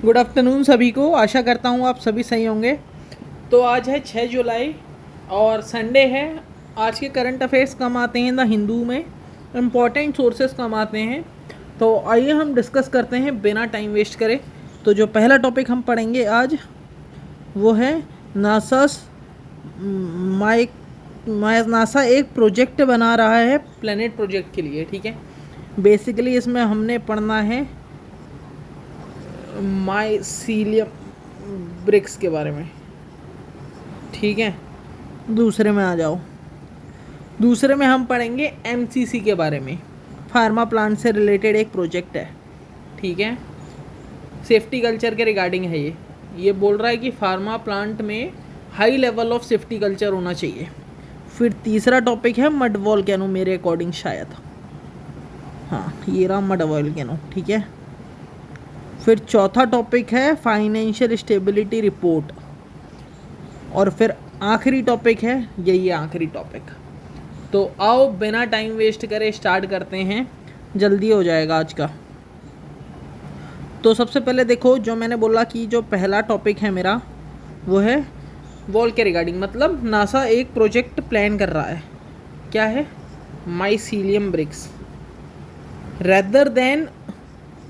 Good afternoon सभी को। आशा करता हूँ आप सभी सही होंगे। तो आज है 6 जुलाई और संडे है। आज के करंट अफेयर्स कम आते हैं द हिंदू में, इम्पॉर्टेंट सोर्सेस कम आते हैं। तो आइए हम डिस्कस करते हैं बिना टाइम वेस्ट करे। तो जो पहला टॉपिक हम पढ़ेंगे आज वो है नासास माइक नासा एक प्रोजेक्ट बना रहा है प्लैनेट प्रोजेक्ट के लिए। ठीक है, बेसिकली इसमें हमने पढ़ना है माइसीलियम ब्रिक्स के बारे में। ठीक है, दूसरे में आ जाओ। दूसरे में हम पढ़ेंगे एमसीसी के बारे में। फार्मा प्लांट से रिलेटेड एक प्रोजेक्ट है। ठीक है, सेफ्टी कल्चर के रिगार्डिंग है ये बोल रहा है कि फार्मा प्लांट में high level of safety culture होना चाहिए। फिर तीसरा टॉपिक है मड वॉल्केनो, मेरे अकॉर्डिंग शायद। हाँ, ये रहा मड वॉल्केनो। ठीक है, फिर चौथा टॉपिक है फाइनेंशियल स्टेबिलिटी रिपोर्ट। और फिर आखिरी टॉपिक है, यही है आखिरी टॉपिक। तो आओ बिना टाइम वेस्ट करे स्टार्ट करते हैं, जल्दी हो जाएगा आज का। तो सबसे पहले देखो, जो मैंने बोला कि जो पहला टॉपिक है मेरा वो है वॉल के रिगार्डिंग, मतलब नासा एक प्रोजेक्ट प्लान कर रहा है। क्या है? Mycelium bricks. Rather than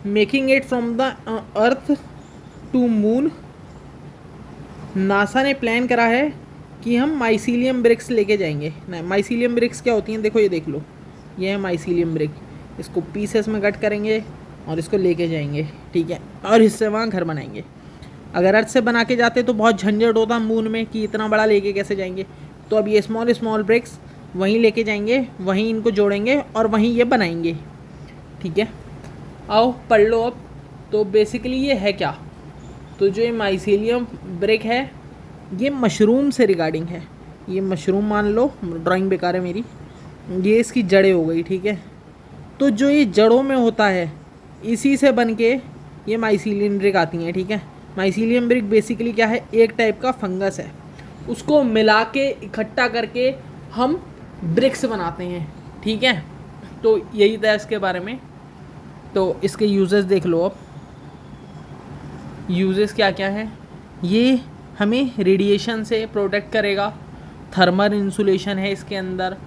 making it from the earth to moon, NASA ने प्लान करा है कि हम माइसीलियम ब्रिक्स लेके जाएंगे। नहीं, माइसीलियम ब्रिक्स क्या होती हैं देखो, ये देख लो, ये है माइसीलियम ब्रिक। इसको पीसेस में कट करेंगे और इसको लेके जाएंगे। ठीक है, और इससे वहाँ घर बनाएंगे। अगर अर्थ से बना के जाते तो बहुत झंझट होता मून में कि इतना बड़ा लेके कैसे जाएंगे। तो अब ये स्मॉल स्मॉल ब्रिक्स वहीं लेके जाएंगे, वहीं इनको जोड़ेंगे और वहीं ये बनाएंगे। ठीक है, आओ पढ़ लो अब। तो बेसिकली ये है क्या? तो जो ये माइसीलियम ब्रिक है ये मशरूम से रिगार्डिंग है। ये मशरूम मान लो, ड्राइंग बेकार है मेरी, ये इसकी जड़ें हो गई। ठीक है, तो जो ये जड़ों में होता है इसी से बन के ये माइसीलियम ब्रिक आती हैं। ठीक है, माइसीलियम ब्रिक बेसिकली क्या है, एक टाइप का फंगस है, उसको मिला के इकट्ठा करके हम ब्रिक्स बनाते हैं। ठीक है, तो यही था इसके बारे में। तो इसके यूजेस देख लो अब। यूजेस क्या क्या है? ये हमें रेडिएशन से प्रोटेक्ट करेगा, थर्मल इंसुलेशन है इसके अंदर,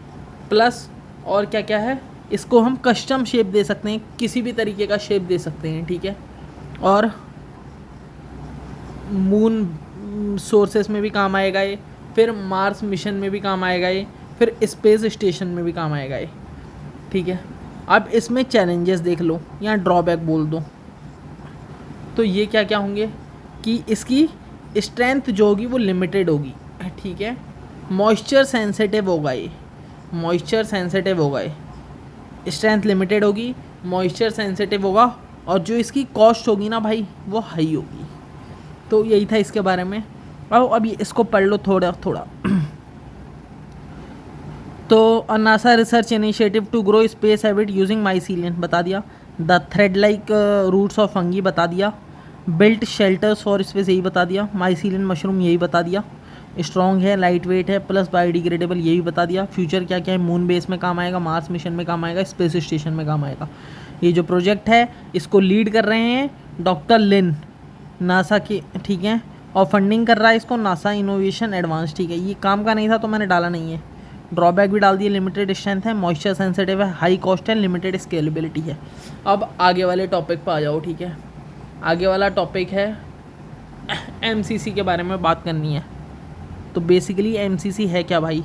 प्लस और क्या क्या है, इसको हम कस्टम शेप दे सकते हैं, किसी भी तरीके का शेप दे सकते हैं। ठीक है, और मून सोर्सेस में भी काम आएगा ये, फिर मार्स मिशन में भी काम आएगा ये, फिर स्पेस स्टेशन में भी काम आएगा ये। ठीक है, अब इसमें चैलेंजेस देख लो या ड्रॉबैक बोल दो। तो ये क्या क्या होंगे कि इसकी स्ट्रेंथ जो होगी वो लिमिटेड होगी। ठीक है, मॉइस्चर सेंसिटिव होगा ये, मॉइस्चर सेंसिटिव होगा ये, स्ट्रेंथ लिमिटेड होगी, मॉइस्चर सेंसिटिव होगा, और जो इसकी कॉस्ट होगी ना भाई वो हाई होगी। तो यही था इसके बारे में। आओ अब इसको पढ़ लो थोड़ा थोड़ा। तो NASA research initiative to grow space habit using mycelium बता दिया, the thread like roots of fungi बता दिया, बिल्ट शेल्टर्स फॉर स्पेस यही बता दिया, माइसीलियम मशरूम यही बता दिया, स्ट्रॉन्ग है, लाइट वेट है, प्लस बायोडिग्रेडेबल यही बता दिया। फ्यूचर क्या क्या है, मून बेस में काम आएगा, मार्स मिशन में काम आएगा, स्पेस स्टेशन में काम आएगा। ये जो प्रोजेक्ट है इसको लीड कर रहे हैं डॉक्टर लिन, नासा की। ठीक है, और फंडिंग कर रहा है इसको नासा इनोवेशन एडवांस। ठीक है, ये काम का नहीं था तो मैंने डाला नहीं है। ड्रॉबैक भी डाल दिए, लिमिटेड स्ट्रेंथ है, मॉइस्चर सेंसिटिव है, हाई कॉस्ट है, लिमिटेड स्केलेबिलिटी है। अब आगे वाले टॉपिक पर आ जाओ। ठीक है, आगे वाला टॉपिक है एमसीसी के बारे में बात करनी है। तो बेसिकली एमसीसी है क्या भाई?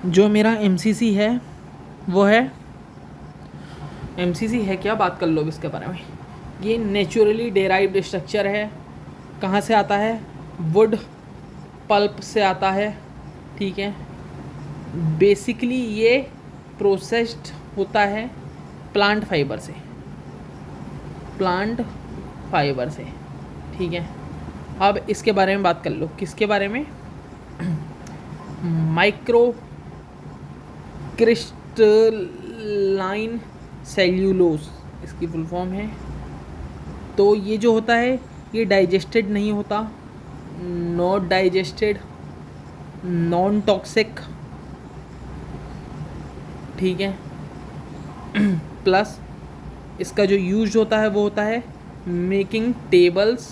जो मेरा एमसीसी है वो है, एमसीसी है क्या, बात कर लो इसके बारे में। ये नेचुरली डेराइव्ड स्ट्रक्चर है। कहाँ से आता है? वुड पल्प से आता है। ठीक है, बेसिकली ये प्रोसेस्ड होता है प्लांट फाइबर से, प्लांट फाइबर से। ठीक है, अब इसके बारे में बात कर लो। किसके बारे में? माइक्रो क्रिस्टलाइन सेल्यूलोज इसकी फुल फॉर्म है। तो ये जो होता है ये डाइजेस्टेड नहीं होता, नॉट डाइजेस्टेड, नॉन टॉक्सिक। ठीक है, प्लस इसका जो यूज होता है वो होता है मेकिंग टेबल्स,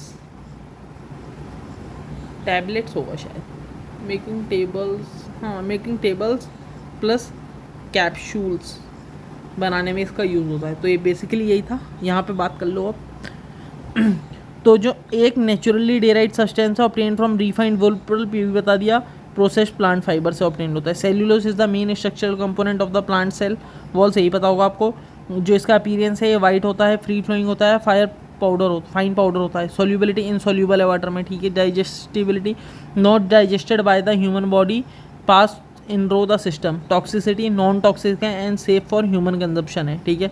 टैबलेट्स होगा शायद, मेकिंग टेबल्स, हाँ मेकिंग टेबल्स प्लस कैप्सूल्स बनाने में इसका यूज़ होता है। तो ये बेसिकली यही था, यहाँ पे बात कर लो अब। तो जो एक नेचुरली डेराइव्ड सब्सटेंस है obtain from refined wood pulp, ये भी बता दिया, प्रोसेस्ड प्लांट फाइबर से ऑब्टेन होता है। Cellulose is the main structural component of the plant cell wall, से ही पता होगा आपको। जो इसका अपीयरेंस है ये वाइट होता है, फ्री फ्लोइंग होता है, फाइन पाउडर होता है। सॉल्युबिलिटी इनसॉल्युबल है वाटर में, ठीक है। Digestibility not digested by the human body, pass in through the system. Toxicity non toxic है and safe for human consumption है, ठीक है।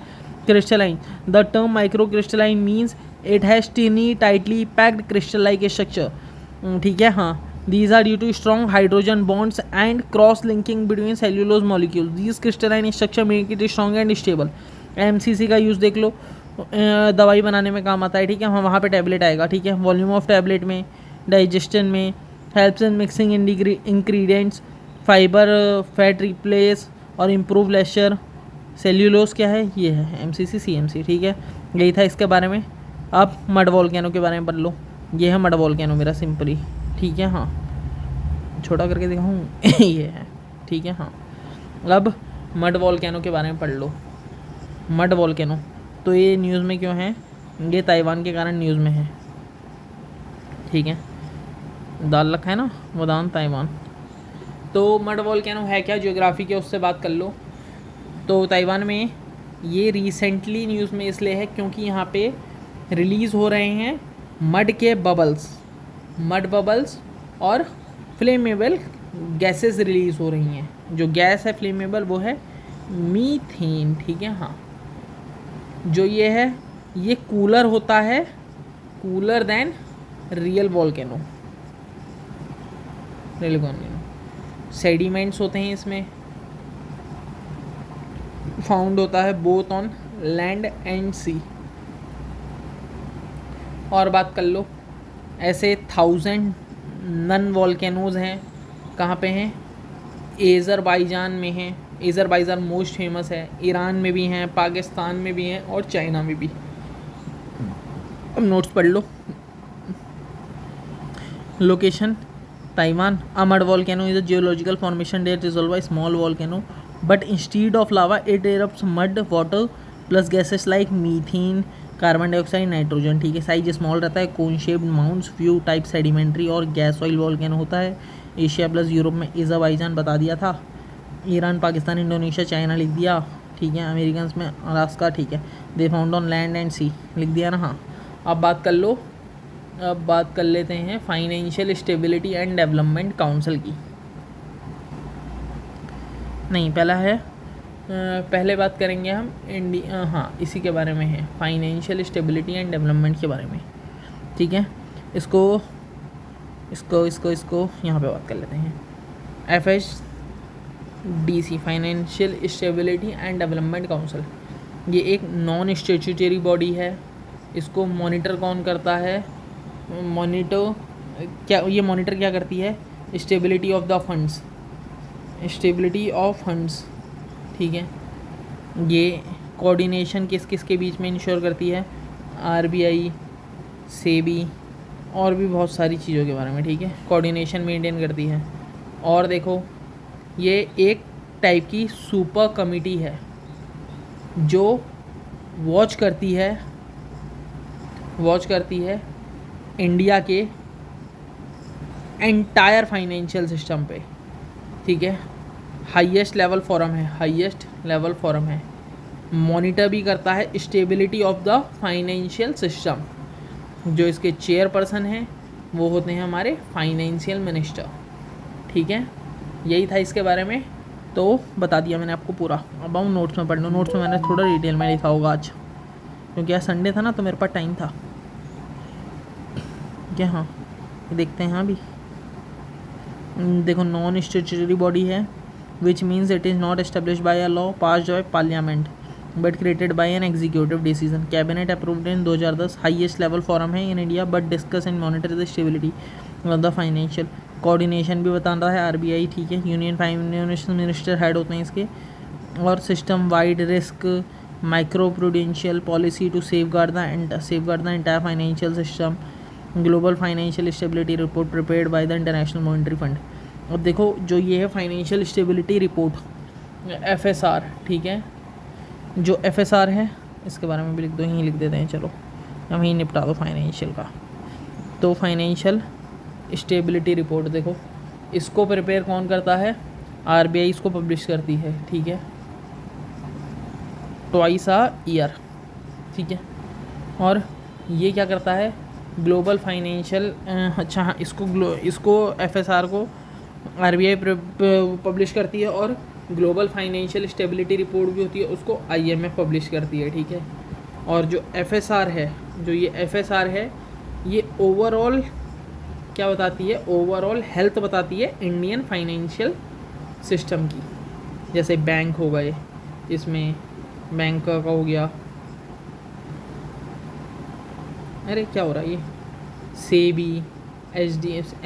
Crystalline, the term micro crystalline means it has tiny tightly packed crystal like structure, ठीक है। हाँ, these are due to strong hydrogen bonds and cross linking between cellulose molecules. These crystalline structure make it strong and stable. MCC का use देख लो, दवाई बनाने में काम आता है, ठीक है। हाँ, वहाँ पे टैबलेट आएगा, ठीक है। वॉल्यूम ऑफ टैबलेट में, डाइजेशन में, helps in mixing ingredients, fibre fat replace और इम्प्रूव लेशर। सेल्यूलोज क्या है, ये है एमसीसी सीएमसी, ठीक है। यही था इसके बारे में। अब मड वोल्केनो के बारे में पढ़ लो, ये है मड वोल्केनो मेरा सिंपली, ठीक है। हाँ, छोटा करके दिखाऊँ ये है, ठीक है। हाँ, अब मड वोल्केनो के बारे में पढ़ लो। मड वोल्केनो तो ये न्यूज़ में क्यों है, ये ताइवान के कारण न्यूज़ में है, ठीक है। दाल रखा है ना, वदान ताइवान। तो मड वोल्केनो है क्या, ज्योग्राफी के उससे बात कर लो। तो ताइवान में ये रिसेंटली न्यूज़ में इसलिए है क्योंकि यहाँ पे रिलीज़ हो रहे हैं मड के बबल्स, मड बबल्स और फ्लेमेबल गैसेस रिलीज़ हो रही हैं। जो गैस है फ्लेमेबल वो है मीथेन, ठीक है। हाँ, जो ये है ये कूलर होता है, cooler than real volcano, real volcano. Sediments होते हैं इसमें, फाउंड होता है बोथ ऑन लैंड एंड सी। और बात कर लो, ऐसे 1000 नन वोल्केनोज हैं, कहाँ पे हैं, एज़रबाईजान में हैं। एज़रबाईजान मोस्ट फेमस है, ईरान में भी हैं, पाकिस्तान में भी हैं और चाइना में भी। अब नोट्स पढ़ लो। Location Taiwan, a mud volcano is a geological formation that resolve a small volcano, but instead of lava it erupts mud, water plus gases like methane, carbon dioxide, nitrogen, ठीक है। Size small रहता है, cone shaped mounts, few type sedimentary और gas oil volcano होता है। Asia plus Europe में अज़रबाईजान बता दिया था, ईरान, पाकिस्तान, इंडोनेशिया, चाइना लिख दिया, ठीक है। अमेरिकन में अलास्का, ठीक है। They found on land and sea लिख दिया ना। हाँ, अब बात कर लो, अब बात कर लेते हैं financial stability and development council की। नहीं, पहला है, पहले बात करेंगे हम इंडिया, हाँ इसी के बारे में है, फाइनेंशियल स्टेबिलिटी एंड डेवलपमेंट के बारे में, ठीक है। इसको इसको इसको इसको यहाँ पे बात कर लेते हैं। FSDC, financial stability and development council, ये एक नॉन स्टैट्यूटरी बॉडी है। इसको मॉनिटर कौन करता है, मॉनिटर क्या, ये मॉनिटर क्या करती है, stability of the funds, stability of funds, ठीक है। ये कोऑर्डिनेशन किस किस के बीच में इंश्योर करती है, RBI, सेबी और भी बहुत सारी चीज़ों के बारे में, ठीक है। कोऑर्डिनेशन मेंटेन करती है। और देखो, ये एक टाइप की सुपर कमिटी है जो वॉच करती है इंडिया के एंटायर फाइनेंशियल सिस्टम पे, ठीक है। हाईएस्ट लेवल फोरम है, मॉनिटर भी करता है stability of the financial system. जो इसके चेयरपर्सन हैं वो होते हैं हमारे फाइनेंशियल मिनिस्टर, ठीक है। यही था इसके बारे में, तो बता दिया मैंने आपको पूरा। अब हम नोट्स में पढ़ लो। नोट्स में मैंने थोड़ा डिटेल में लिखा होगा आज, क्योंकि आज संडे था ना तो मेरे पास टाइम था, क्या। हाँ, देखते हैं। हाँ भी देखो, नॉन स्टैट्यूटरी बॉडी है, which means it is not establish by a law passed by parliament but created by an executive decision. Cabinet approved in 2010। Highest level forum है in India but discuss and monitor the stability of the financial. Coordination भी बता रहा है RBI, ठीक है। Union finance minister head होते हैं इसके। और system wide risk micro prudential policy to safeguard the entire financial system, global financial stability report prepared by the International Monetary Fund. अब देखो जो ये है फाइनेंशियल स्टेबिलिटी रिपोर्ट FSR, ठीक है, जो FSR है इसके बारे में भी लिख दो, यहीं लिख देते हैं, चलो हम यहीं निपटा दो फाइनेंशियल का। तो फाइनेंशियल स्टेबिलिटी रिपोर्ट देखो, इसको प्रिपेयर कौन करता है, RBI इसको पब्लिश करती है, ठीक है, ट्वाइस अ ईयर, ठीक है। और ये क्या करता है, ग्लोबल फाइनेंशियल, अच्छा हाँ, इसको FSR को RBI पब्लिश करती है, और ग्लोबल फाइनेंशियल स्टेबिलिटी रिपोर्ट भी होती है, उसको IMF पब्लिश करती है, ठीक है। और जो FSR है, जो ये FSR है, ये ओवरऑल क्या बताती है, ओवरऑल हेल्थ बताती है इंडियन फाइनेंशियल सिस्टम की। जैसे बैंक हो गए, इसमें बैंक का हो गया, अरे क्या हो रहा है ये, सेबी,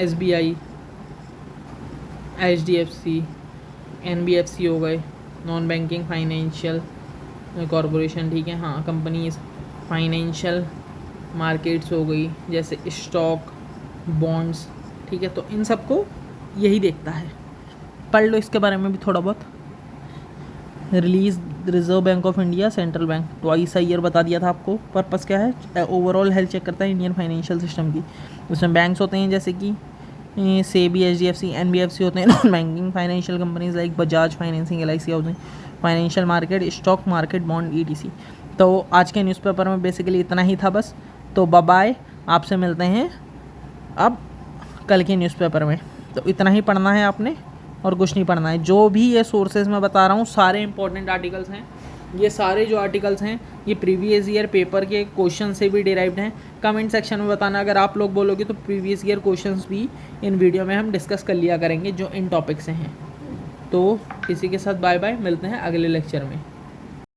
SBI, HDFC, NBFC हो गए, नॉन बैंकिंग फाइनेंशियल कॉरपोरेशन, ठीक है, हाँ, कंपनीज, फाइनेंशियल मार्केट्स हो गई, जैसे स्टॉक, बॉन्ड्स, ठीक है। तो इन सबको यही देखता है, पढ़ लो इसके बारे में भी थोड़ा बहुत। Release reserve bank of India, central bank, twice a year बता दिया था आपको। पर्पस क्या है, ओवरऑल हेल्थ चेक करता है इंडियन फाइनेंशियल सिस्टम की। उसमें बैंक्स होते हैं जैसे कि सेबी, HDFC, NBFC होते हैं, non banking financial companies like Bajaj financing, LIC housing, financial market, stock market, bond, ETC। तो आज के न्यूज़पेपर में बेसिकली इतना ही था बस। तो बाय, आपसे मिलते हैं अब कल के न्यूज़पेपर में। तो इतना ही पढ़ना है आपने और कुछ नहीं पढ़ना है। जो भी ये सोर्सेज मैं बता रहा हूँ सारे इंपॉर्टेंट आर्टिकल्स हैं। ये सारे जो आर्टिकल्स हैं ये प्रीवियस ईयर पेपर के क्वेश्चन से भी डिराइव्ड हैं। कमेंट सेक्शन में बताना, अगर आप लोग बोलोगे तो प्रीवियस ईयर क्वेश्चंस भी इन वीडियो में हम डिस्कस कर लिया करेंगे जो इन टॉपिक से हैं। तो इसी के साथ बाय बाय, मिलते हैं अगले लेक्चर में।